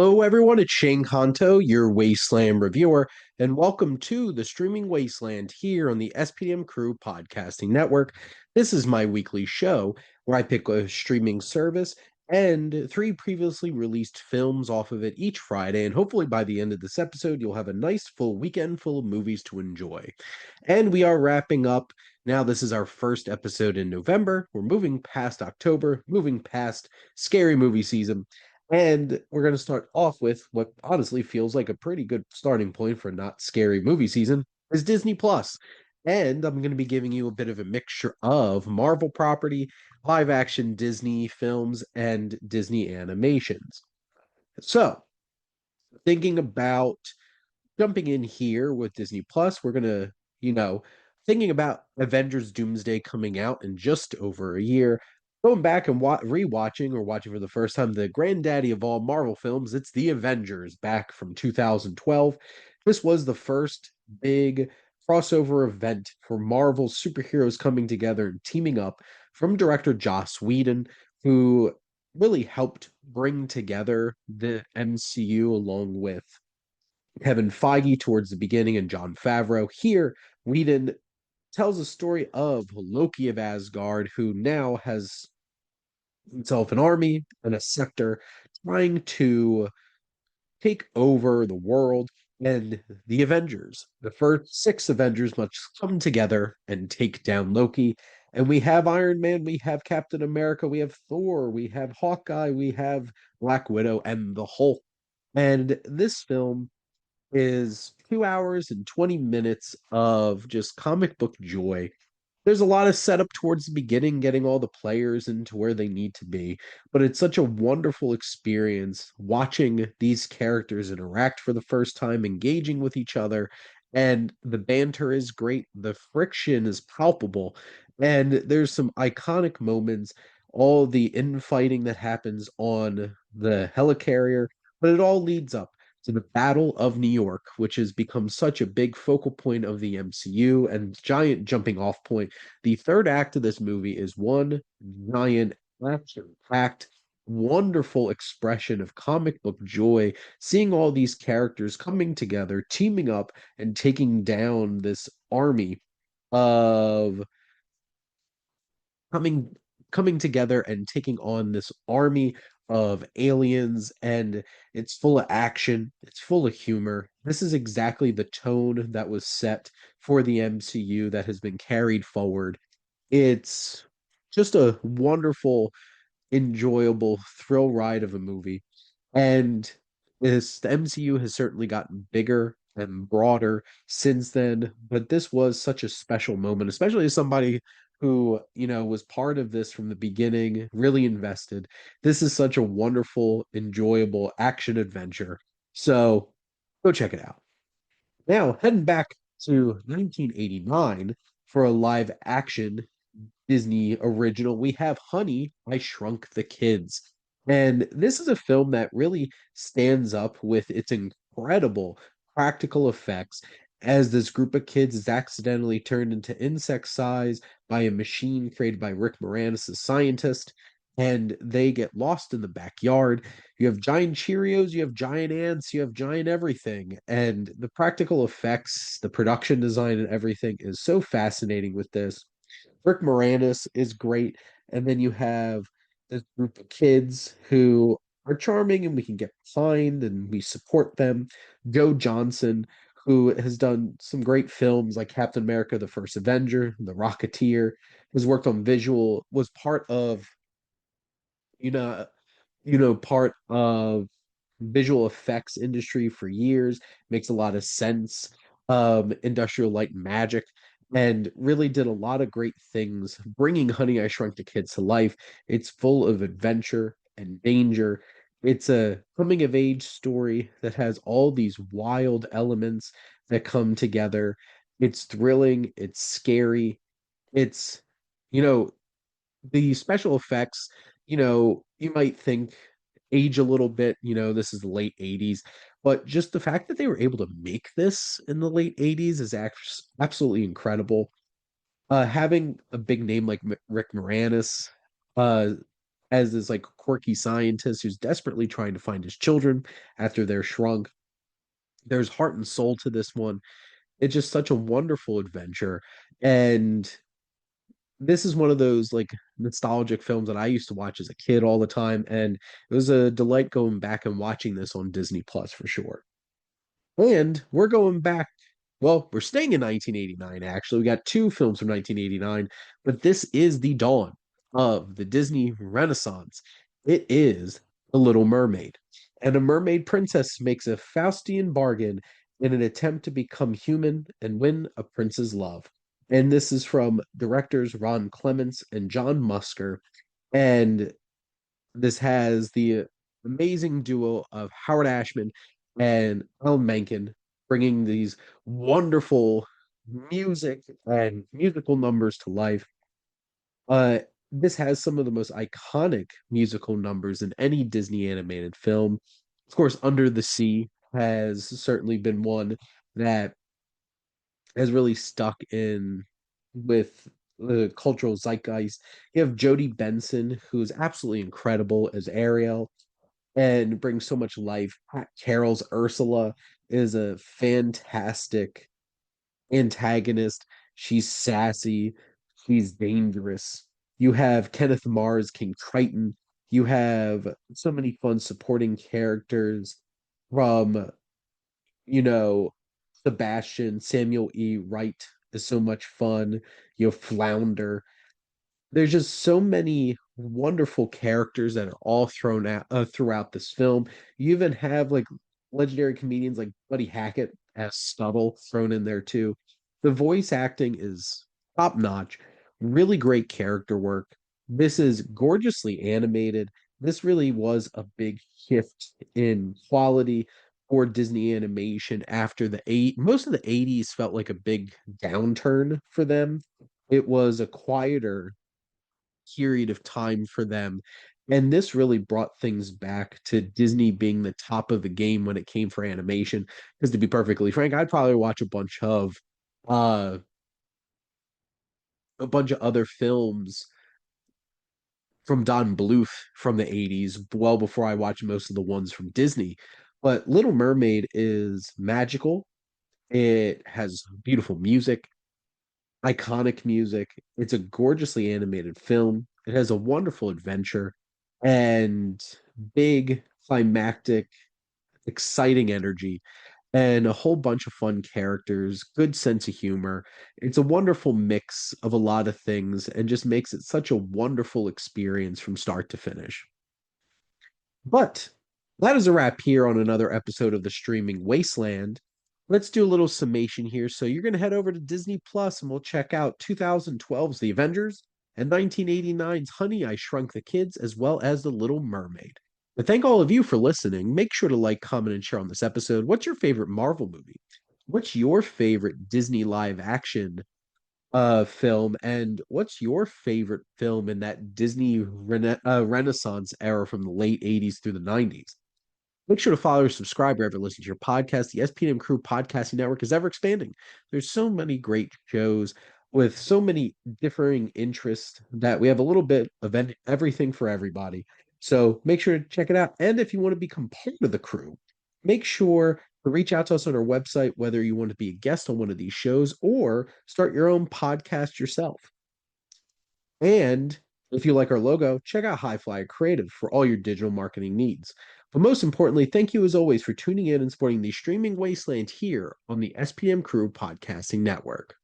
Hello, everyone. It's Shane Conto, your Wasteland reviewer, and welcome to the Streaming Wasteland here on the SPM Crew Podcasting Network. This is my weekly show where I pick a streaming service and three previously released films off of it each Friday. And hopefully, by the end of this episode, you'll have a nice full weekend full of movies to enjoy. And we are wrapping up. Now, this is our first episode in November. We're moving past October, moving past scary movie season. And we're going to start off with what honestly feels like a pretty good starting point for not scary movie season is Disney Plus. And I'm going to be giving you a bit of a mixture of Marvel property, live action Disney films, and Disney animations. So, thinking about jumping in here with Disney Plus, we're going to, thinking about Avengers Doomsday coming out in just over a year, going back and rewatching or watching for the first time the granddaddy of all Marvel films, it's The Avengers back from 2012. This was the first big crossover event for Marvel superheroes coming together and teaming up from director Joss Whedon, who really helped bring together the MCU along with Kevin Feige towards the beginning and Jon Favreau. Here, Whedon tells a story of Loki of Asgard, who now has himself an army and a scepter trying to take over the world. And the Avengers, the first six Avengers, must come together and take down Loki. And we have Iron Man, we have Captain America, we have Thor, we have Hawkeye, we have Black Widow, and the Hulk. And this film is 2 hours and 20 minutes of just comic book joy. There's a lot of setup towards the beginning, getting all the players into where they need to be, but it's such a wonderful experience watching these characters interact for the first time, engaging with each other, and the banter is great. The friction is palpable, and there's some iconic moments, all the infighting that happens on the helicarrier, but it all leads up to the Battle of New York, which has become such a big focal point of the MCU and giant jumping off point. The third act of this movie is one giant action-packed, wonderful expression of comic book joy, seeing all these characters coming together, teaming up, and taking down this army of coming coming together and taking on this army of aliens, and it's full of action, it's full of humor. This is exactly the tone that was set for the MCU that has been carried forward. It's just a wonderful, enjoyable thrill ride of a movie. And the MCU has certainly gotten bigger and broader since then, but this was such a special moment, especially as somebody who, was part of this from the beginning, really invested. This is such a wonderful, enjoyable action adventure. So go check it out. Now, heading back to 1989 for a live action Disney original, we have Honey, I Shrunk the Kids. And this is a film that really stands up with its incredible practical effects as this group of kids is accidentally turned into insect size by a machine created by Rick Moranis, a scientist, and they get lost in the backyard. You have giant Cheerios, you have giant ants, you have giant everything. And the practical effects, the production design, and everything is so fascinating with this. Rick Moranis is great. And then you have this group of kids who are charming and we can get behind and we support them. Joe Johnson, who has done some great films like Captain America, the First Avenger, The Rocketeer, has worked on visual, was part of, you know, part of visual effects industry for years, makes a lot of sense. Industrial Light and Magic, and really did a lot of great things bringing Honey, I Shrunk the Kids to life. It's full of adventure and danger. It's a coming of age story that has all these wild elements that come together. It's thrilling, it's scary, it's, you know, the special effects, you might think age a little bit, this is the late 80s, but just the fact that they were able to make this in the late 80s is absolutely incredible. Having a big name like Rick Moranis, uh, as this like quirky scientist who's desperately trying to find his children after they're shrunk. There's heart and soul to this one. It's just such a wonderful adventure. And this is one of those like nostalgic films that I used to watch as a kid all the time. And it was a delight going back and watching this on Disney Plus for sure. And we're going back, well, we're staying in 1989, actually. We got two films from 1989, but this is the dawn of the Disney Renaissance. It is The Little Mermaid. And a mermaid princess makes a Faustian bargain in an attempt to become human and win a prince's love. And this is from directors Ron Clements and John Musker. And this has the amazing duo of Howard Ashman and Alan Menken bringing these wonderful music and musical numbers to life. Uh, this has some of the most iconic musical numbers in any Disney animated film. Of course, Under the Sea has certainly been one that has really stuck in with the cultural zeitgeist. You have Jodie Benson, who's absolutely incredible as Ariel and brings so much life. Pat Carroll's Ursula is a fantastic antagonist. She's sassy, she's dangerous. You have Kenneth Mars, King Triton. You have so many fun supporting characters from, you know, Sebastian, Samuel E. Wright is so much fun. You have Flounder. There's just so many wonderful characters that are all thrown out throughout this film. You even have like legendary comedians like Buddy Hackett as Stubble thrown in there too. The voice acting is top notch, really great character work. This is gorgeously animated. This really was a big shift in quality for Disney animation after the most of the 80s felt like a big downturn for them. It was a quieter period of time for them. And this really brought things back to Disney being the top of the game when it came for animation. Because to be perfectly frank, I'd probably watch uh a bunch of other films from Don Bluth from the 80s, well before I watch most of the ones from Disney. But Little Mermaid is magical. It has beautiful music, iconic music. It's a gorgeously animated film. It has a wonderful adventure and big, climactic, exciting energy and a whole bunch of fun characters, good sense of humor. It's a wonderful mix of a lot of things and just makes it such a wonderful experience from start to finish. But that is a wrap here on another episode of the Streaming Wasteland. Let's do a little summation here. So you're going to head over to Disney Plus and we'll check out 2012's The Avengers and 1989's Honey, I Shrunk the Kids, as well as The Little Mermaid. But thank all of you for listening. Make sure to like, comment, and share on this episode. What's your favorite Marvel movie? What's your favorite Disney live action film? And what's your favorite film in that Disney Renaissance era from the late 80s through the 90s? Make sure to follow or subscribe wherever you listen to your podcast. The SPM Crew Podcasting Network is ever expanding. There's so many great shows with so many differing interests that we have a little bit of everything for everybody. So make sure to check it out. And if you want to become part of the crew, make sure to reach out to us on our website, whether you want to be a guest on one of these shows or start your own podcast yourself. And if you like our logo, check out HiFlyer Creative for all your digital marketing needs. But most importantly, thank you as always for tuning in and supporting the Streaming Wasteland here on the SPM Crew Podcasting Network.